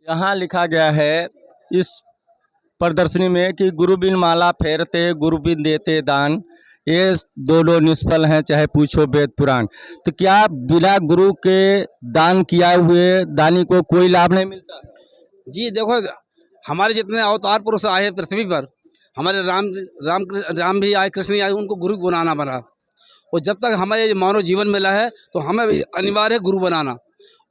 यहाँ लिखा गया है इस प्रदर्शनी में कि गुरु बिन माला फेरते गुरु बिन देते दान, ये दोनों निष्फल हैं चाहे पूछो वेद पुराण। तो क्या बिना गुरु के दान किया हुए दानी को कोई लाभ नहीं मिलता? जी देखो, हमारे जितने अवतार पुरुष आए पृथ्वी पर, हमारे राम भी आए, कृष्ण भी आए, उनको गुरु बनाना बना। और जब तक हमें ये मानव जीवन मिला है तो हमें भी अनिवार्य है गुरु बनाना।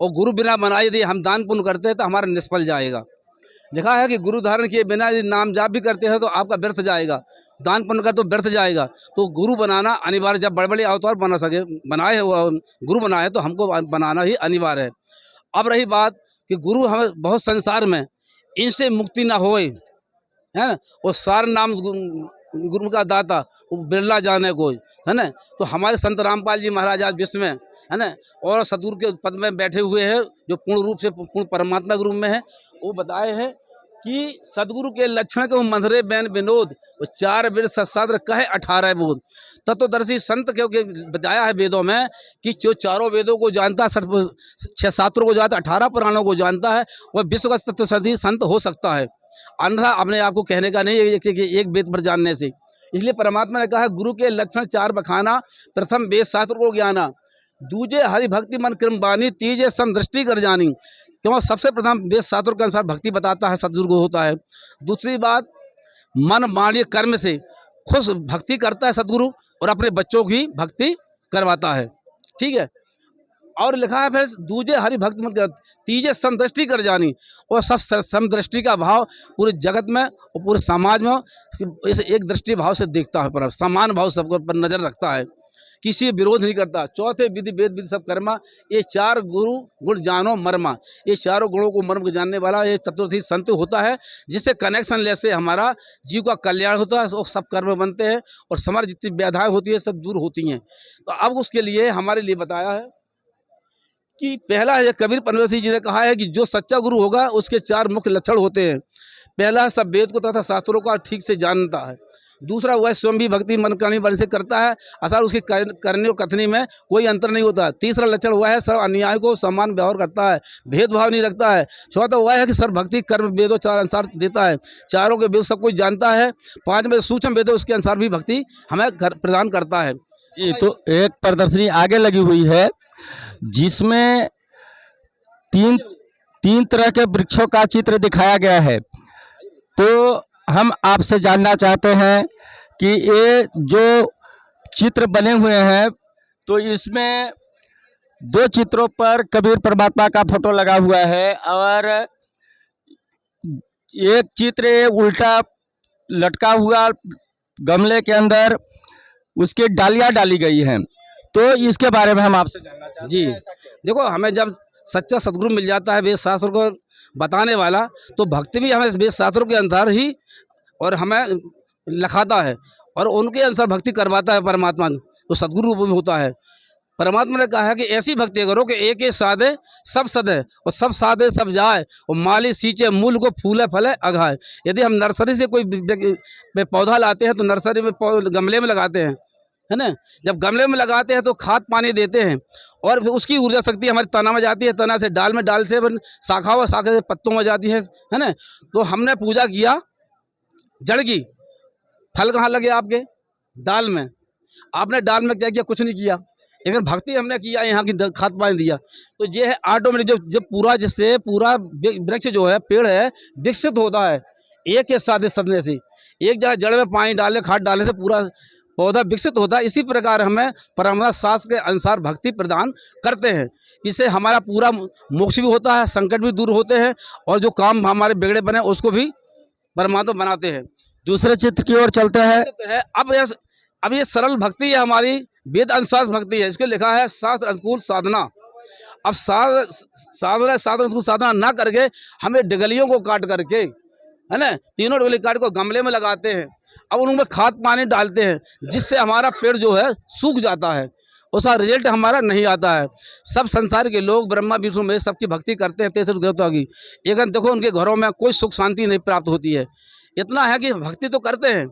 और गुरु बिना बनाए यदि हम दान पुण्य करते हैं तो हमारा निष्फल जाएगा। लिखा है कि गुरु धारण किए बिना यदि नाम जाप भी करते हैं तो आपका व्यर्थ जाएगा, दान पुण्य का तो व्यर्थ जाएगा। तो गुरु बनाना अनिवार्य, जब बड़े बड़े अवतार बना सके बनाए गुरु बनाए तो हमको बनाना ही अनिवार्य है। अब रही बात कि गुरु हमें बहुत संसार में इनसे मुक्ति ना होए, है ना, वो सार नाम गुरु का दाता वो बिरला जाने कोई, है ना। तो हमारे संत रामपाल जी महाराज आज विश्व में, है ना, और सदगुरु के पद में बैठे हुए हैं, जो पूर्ण रूप से पूर्ण परमात्मा के रूप में है। वो बताए हैं कि सदगुरु के लक्षण के मंधरे बैन विनोद, वो 4 वेद सत्शास्त्र कहे 18 बोध। तत्वदर्शी संत क्योंकि बताया है वेदों में कि जो 4 वेदों को जानता है, 6 शास्त्रों को जानता है, 18 पुराणों को जानता है, वह विश्व का तत्वदर्शी संत हो सकता है। अन्यथा अपने आप को कहने का नहीं है एक वेद पर जानने से। इसलिए परमात्मा ने कहा है गुरु के लक्षण 4 बखाना, प्रथम वेद शास्त्र को ज्ञाना, दूजे हरि भक्ति मन क्रम बानी, तीजे समदृष्टि कर जानी। क्यों? सबसे प्रथम वेद शास्त्र के अनुसार भक्ति बताता है, सदगुरु को होता है। दूसरी बात, मन वाणी कर्म से खुद भक्ति करता है सदगुरु और अपने बच्चों की भक्ति करवाता है। ठीक है। और लिखा है फिर दूजे हरि भक्त मत कर, तीजे समदृष्टि कर जानी। और सब समदृष्टि का भाव पूरे जगत में और पूरे समाज में इसे एक दृष्टि भाव से देखता है, पर समान भाव सबको पर नजर रखता है, किसी विरोध नहीं करता। चौथे विधि वेद विधि सब कर्मा, ये 4 गुरु गुण जानो मर्मा। ये चारों गुणों को मर्म को जानने वाला ये चतुर्थी संत होता है, जिससे कनेक्शन ले से हमारा जीव का कल्याण होता है, वो सब कर्म बनते हैं और हमारी जितनी व्याधाएं होती है सब दूर होती हैं। तो अब उसके लिए हमारे लिए बताया है कि पहला है, कबीर पनवेसी जी ने कहा है कि जो सच्चा गुरु होगा उसके 4 मुख्य लक्षण होते हैं। पहला, सब वेद को तथा शास्त्रों का ठीक से जानता है। दूसरा, वह स्वयं भी भक्ति मन करनी बन से करता है, अर्थात उसकी करने और कथनी में कोई अंतर नहीं होता। तीसरा लक्षण वह है सब अन्याय को समान व्यवहार करता है, भेदभाव नहीं रखता है। चौथा वह है कि सर्व भक्ति कर्म वेदों 4 अनुसार देता है, चारों के वेद सब कुछ जानता है। 5 में सूक्ष्म वेदों उसके अनुसार भी भक्ति हमें प्रदान करता है। जी, तो एक प्रदर्शनी आगे लगी हुई है जिसमें 3 तरह के वृक्षों का चित्र दिखाया गया है। तो हम आपसे जानना चाहते हैं कि ये जो चित्र बने हुए हैं, तो इसमें 2 चित्रों पर कबीर परमात्मा का फोटो लगा हुआ है और एक चित्र उल्टा लटका हुआ गमले के अंदर उसकी डालियां डाली गई हैं। तो इसके बारे में हम आपसे जानना चाहते हैं। जी देखो, हमें जब सच्चा सदगुरु मिल जाता है वेद शास्त्र को बताने वाला, तो भक्ति भी हमें वेद शास्त्रों के अनुसार ही और हमें लिखाता है और उनके अनुसार भक्ति करवाता है। परमात्मा तो सदगुरु रूप में होता है। परमात्मा ने कहा है कि ऐसी भक्ति करो कि एक एक साधे सब सदे और सब साधे सब जाए और माली सींचे मूल को फूले फले अघाए। यदि हम नर्सरी से कोई पौधा लाते हैं तो नर्सरी में गमले में लगाते हैं, है ना। जब गमले में लगाते हैं तो खाद पानी देते हैं और फिर उसकी ऊर्जा शक्ति हमारे तना में जाती है, तना से डाल में, डाल से शाखा व शाखा से पत्तों में जाती है ना। तो हमने पूजा किया जड़ की, फल कहाँ लगे आपके? दाल में। आपने दाल में क्या किया? कुछ नहीं किया, लेकिन भक्ति हमने किया, यहाँ की खाद पानी दिया। तो ये है ऑटोमेटिक जब पूरा, जिससे पूरा वृक्ष जो है, पेड़ है, विकसित होता है एक के साथ सदने से। एक जगह जड़ में पानी डालने, खाद डालने से पूरा पौधा विकसित होता है। इसी प्रकार हमें परमात्मा शास्त्र के अनुसार भक्ति प्रदान करते हैं, इससे हमारा पूरा मोक्ष भी होता है, संकट भी दूर होते हैं और जो काम हमारे बिगड़े बने उसको भी परमात्मा बनाते हैं। दूसरे चित्र की ओर चलते हैं। अब ये सरल भक्ति है, हमारी वेद अनुसार भक्ति है। इसके लिखा है शास्त्र अनुकूल साधना। अब शास्त्र अनुकूल साधना ना करके हमें डिगलियों को काट करके, है ना, 3 डिगली काट को गमले में लगाते हैं। अब उनमें खाद पानी डालते हैं, जिससे हमारा पेड़ जो है सूख जाता है, उसका रिजल्ट हमारा नहीं आता है। सब संसार के लोग ब्रह्मा विष्णु में सबकी भक्ति करते हैं 33 देवता की, लेकिन देखो उनके घरों में कोई सुख शांति नहीं प्राप्त होती है। इतना है कि भक्ति तो करते हैं,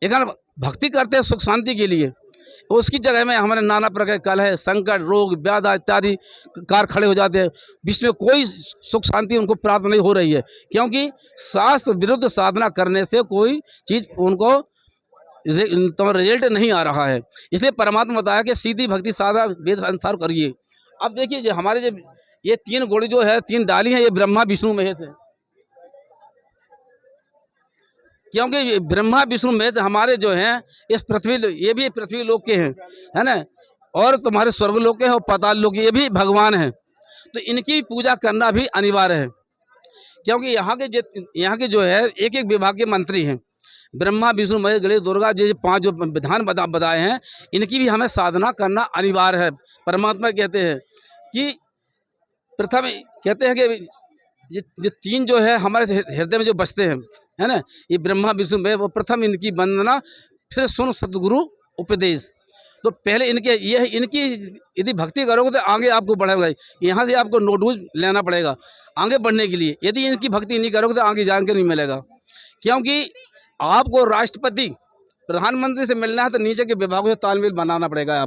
लेकिन भक्ति करते हैं सुख शांति के लिए, उसकी जगह में हमारे नाना प्रकार के कलह, संकट, रोग, व्याध इत्यादि कार खड़े हो जाते हैं। विश्व में कोई सुख शांति उनको प्राप्त नहीं हो रही है, क्योंकि शास्त्र विरुद्ध साधना करने से कोई चीज़ उनको तो रिजल्ट नहीं आ रहा है। इसलिए परमात्मा बताया कि सीधी भक्ति साधना वेद अनुसार करिए। अब देखिए जो हमारे जो ये 3 गुण जो है, 3 डाली हैं, ये ब्रह्मा विष्णु महेश है। क्योंकि ये ब्रह्मा विष्णु महेश हमारे जो हैं इस पृथ्वी, ये भी पृथ्वी लोक के हैं, है ना, और तुम्हारे स्वर्ग लोक के और पाताल लोक, ये भी भगवान हैं। तो इनकी पूजा करना भी अनिवार्य है, क्योंकि यहाँ के जो है एक एक विभाग के मंत्री हैं। ब्रह्मा विष्णु महेश गणेश दुर्गा जी 5 जो विधान बताए हैं, इनकी भी हमें साधना करना अनिवार्य है। परमात्मा कहते हैं कि प्रथम कहते हैं कि ये 3 जो है हमारे हृदय में जो बसते हैं, है ना, ये ब्रह्मा विष्णु महेश, वो प्रथम इनकी वंदना, फिर सुन सतगुरु उपदेश। तो पहले इनकी यदि भक्ति करोगे तो आगे आपको बढ़ेगा। यहाँ से आपको नोटबुक लेना पड़ेगा आगे बढ़ने के लिए। यदि इनकी भक्ति नहीं करोगे तो आगे जान के नहीं मिलेगा, क्योंकि आपको राष्ट्रपति प्रधानमंत्री से मिलना है तो नीचे के विभागों से तालमेल बनाना पड़ेगा।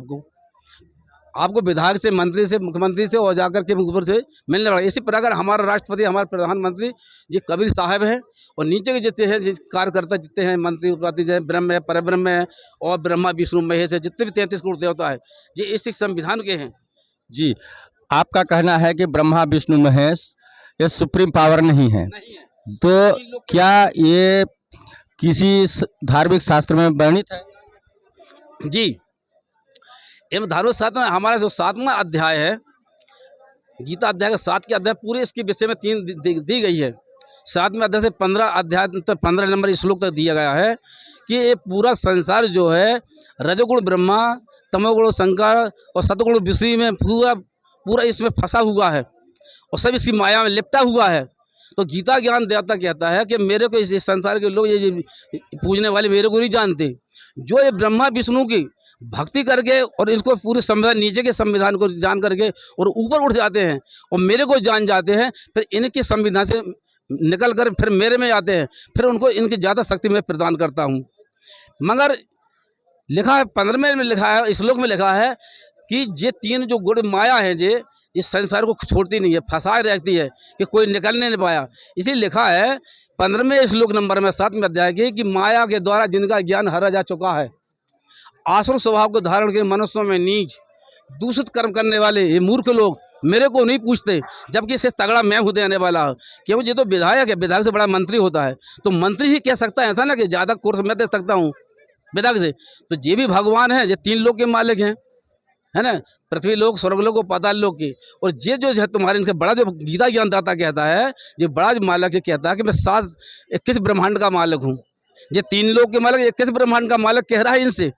आपको विधायक से, मंत्री से, मुख्यमंत्री से और जाकर के ऊपर से मिलने पड़ेगा। इसी प्रकार हमारा राष्ट्रपति, हमारे प्रधानमंत्री जी कबीर साहब हैं, और नीचे के जितने हैं कार्यकर्ता जितने हैं, मंत्री उपाधि है, ब्रह्म है, परब्रह्म है, और ब्रह्मा विष्णु महेश है, जितने भी 33 करोड़ देवता है, ये इस संविधान के हैं। जी, आपका कहना है कि ब्रह्मा विष्णु महेश ये सुप्रीम पावर नहीं है, तो क्या ये किसी धार्मिक शास्त्र में वर्णित है? जी, एवं धार्मिक शास्त्र में हमारा जो 7वां अध्याय है, गीता अध्याय का 7 के अध्याय पूरे इसके विषय में 3 दी गई है। 7वें अध्याय से 15 अध्याय तक 15 नंबर श्लोक तक दिया गया है कि ये पूरा संसार जो है रजोगुण ब्रह्मा, तमोगुण शंकर और सतगुण विष्णु में पूरा इसमें फंसा हुआ है और सब इसकी माया में लिपटा हुआ है। तो गीता ज्ञान देवता कहता है कि मेरे को इस संसार के लोग ये पूजने वाले मेरे को नहीं जानते। जो ये ब्रह्मा विष्णु की भक्ति करके और इसको पूरे संविधान, नीचे के संविधान को जान करके और ऊपर उठ जाते हैं और मेरे को जान जाते हैं, फिर इनके संविधान से निकल कर फिर मेरे में आते हैं, फिर उनको इनकी ज़्यादा शक्ति मैं प्रदान करता हूँ। मगर लिखा है 15वें में लिखा है, श्लोक में लिखा है कि ये 3 जो गुण माया है ये इस संसार को छोड़ती नहीं है, फंसाए रहती है कि कोई निकलने नहीं पाया। इसलिए लिखा है 15वें श्लोक नंबर में 7वें अध्याय के कि माया के द्वारा जिनका ज्ञान हरा जा चुका है, आसुर स्वभाव को धारण के मनुष्यों में नीच दूषित कर्म करने वाले ये मूर्ख लोग मेरे को नहीं पूछते, जबकि इससे तगड़ा मैं हूँ देने वाला। क्योंकि ये तो विधायक है, विधायक से बड़ा मंत्री होता है, तो मंत्री ही कह सकता है ऐसा ना कि ज़्यादा कोर्स मैं दे सकता हूँ विधायक से। तो ये भी भगवान है, ये 3 लोक के मालिक हैं, है ना, पृथ्वी लोक, स्वर्ग लोक और पाताल लोक की। और ये जो है तुम्हारे इनसे बड़ा जो गीता ज्ञानदाता कहता है, ये बड़ा जो मालिक ये कहता है कि मैं 21 ब्रह्मांड का मालिक हूँ। ये 3 लोक के मालिक 21 ब्रह्मांड का मालिक कह रहा है इनसे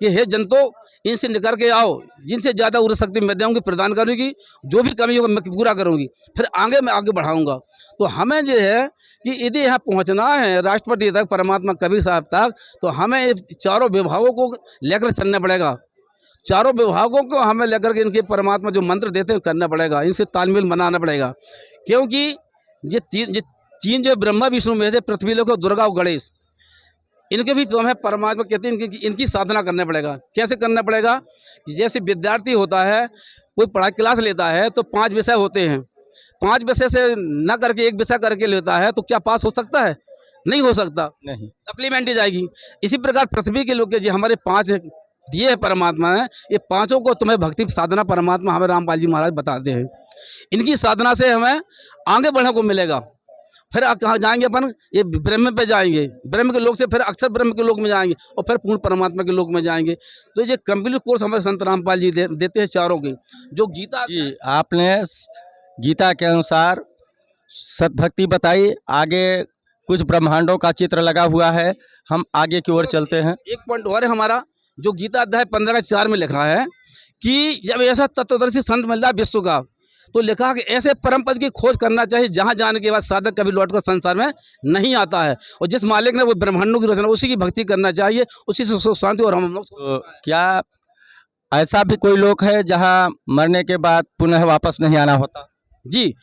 कि हे जनतो, इनसे निकल के आओ, जिनसे ज़्यादा उर्जा शक्ति मैं दूँगी, प्रदान करूँगी, जो भी कमी होगा मैं पूरा करूँगी, फिर मैं आगे बढ़ाऊँगा। तो हमें जो है कि यदि यहाँ पहुँचना है राष्ट्रपति तक, परमात्मा कबीर साहब तक, तो हमें चारों विभागों को लेकर चलना पड़ेगा। चारों विभागों को हमें लेकर के इनके परमात्मा जो मंत्र देते हैं करना पड़ेगा, इनसे तालमेल बनाना पड़ेगा। क्योंकि ये 3 जो ब्रह्मा विष्णु में से पृथ्वी लोक, दुर्गा और गणेश, इनके भी तो हमें परमात्मा कहते हैं इनकी साधना करना पड़ेगा। कैसे करना पड़ेगा? जैसे विद्यार्थी होता है, कोई पढ़ाई क्लास लेता है तो 5 विषय होते हैं, 5 विषय से न करके 1 विषय करके लेता है तो क्या पास हो सकता है? नहीं हो सकता, नहीं, सप्लीमेंट्री जाएगी। इसी प्रकार पृथ्वी के लोग जो हमारे 5 दिए हैं परमात्मा ने, ये 5 को तुम्हें भक्ति साधना परमात्मा हमें रामपाल जी महाराज बताते हैं। इनकी साधना से हमें आगे बढ़ने को मिलेगा। फिर कहाँ जाएंगे अपन? ये ब्रह्म पे जाएंगे, ब्रह्म के लोक से फिर अक्षर ब्रह्म के लोक में जाएंगे और फिर पूर्ण परमात्मा के लोक में जाएंगे। तो ये कंप्लीट कोर्स हमारे संत रामपाल जी देते हैं चारों के। जो गीता जी, आपने गीता के अनुसार सतभक्ति बताई, आगे कुछ ब्रह्मांडों का चित्र लगा हुआ है, हम आगे की ओर चलते हैं। एक पॉइंट और है हमारा, जो गीता अध्याय 15:4 में लिखा है कि जब ऐसा तत्वदर्शी संत मिल जाए विश्व का, तो लिखा कि ऐसे परम पद की खोज करना चाहिए जहां जाने के बाद साधक कभी लौटकर संसार में नहीं आता है, और जिस मालिक ने वो ब्रह्मांडों की रचना उसी की भक्ति करना चाहिए, उसी से सुख शांति और हम। तो क्या ऐसा भी कोई लोक है जहां मरने के बाद पुनः वापस नहीं आना होता? जी,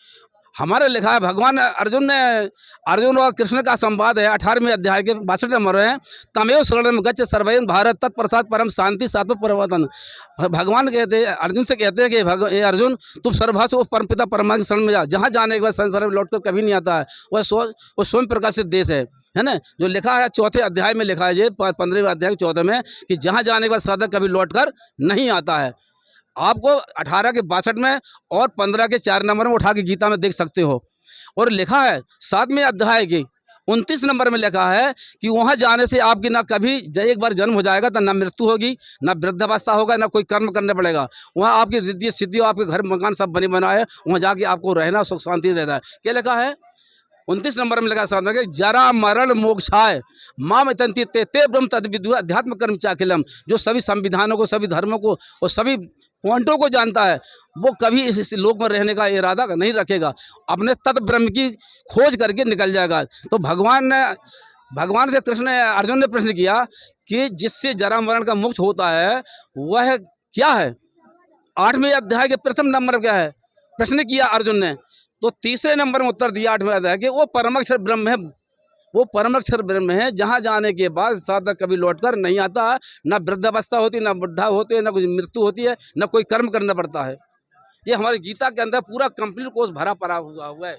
हमारे लिखा है भगवान अर्जुन और कृष्ण का संवाद है 18वें अध्याय के 62 नंबर है। तमेव शरणम गच्छ सर्वयं भारत तत्प्रसाद परम शांति सात्व परिवर्तन। भगवान कहते हैं अर्जुन से कहते हैं कि ये अर्जुन तुम सर्वभाषा उस परमपिता परमात्मा की शरण में जा, जहाँ जाने के बाद संसार में लौट कर कभी नहीं आता है। वह स्वयं प्रकाशित देश है ना। जो लिखा है 4थे अध्याय में लिखा है ये 15वें अध्याय के 14 में कि जहाँ जाने के बाद साधक कभी लौट कर नहीं आता है। आपको 18 के 62 में और 15 के 4 नंबर में उठा के गीता में देख सकते हो। और लिखा है 7वें अध्याय के 29 नंबर में लिखा है कि वहाँ जाने से आपकी ना कभी एक बार जन्म हो जाएगा तो ना मृत्यु होगी, ना वृद्धावस्था होगा, ना कोई कर्म करना पड़ेगा। वहाँ आपकी रिद्धि सिद्धि, आपके घर मकान सब बने बनाए, वहाँ जाके आपको रहना सुख शांति रहता है। क्या लिखा है 29 नंबर में लिखा सामने कि जरा मरण मोक्षाय माम तंति ते ब्रह्म तद विदु अध्यात्म कर्म चाखिलम। जो सभी संविधानों को, सभी धर्मों को और सभी पॉइंटों को जानता है वो कभी इस लोक में रहने का इरादा नहीं रखेगा, अपने तत् ब्रह्म की खोज करके निकल जाएगा। तो भगवान से कृष्ण अर्जुन ने प्रश्न किया कि जिससे जरा मरण का मोक्ष होता है वह क्या है। 8वें अध्याय के प्रथम नंबर क्या है प्रश्न किया अर्जुन ने, तो तीसरे नंबर में उत्तर दिया 8वें अध्याय के वो परमाक्षर ब्रह्म है। वो परमाक्षर ब्रह्म है जहाँ जाने के बाद साधक कभी लौटकर नहीं आता, ना वृद्धावस्था होती, ना बुढ़ा होते, ना कुछ मृत्यु होती है, ना कोई कर्म करना पड़ता है। ये हमारी गीता के अंदर पूरा कंप्लीट कोर्स भरा पड़ा हुआ है।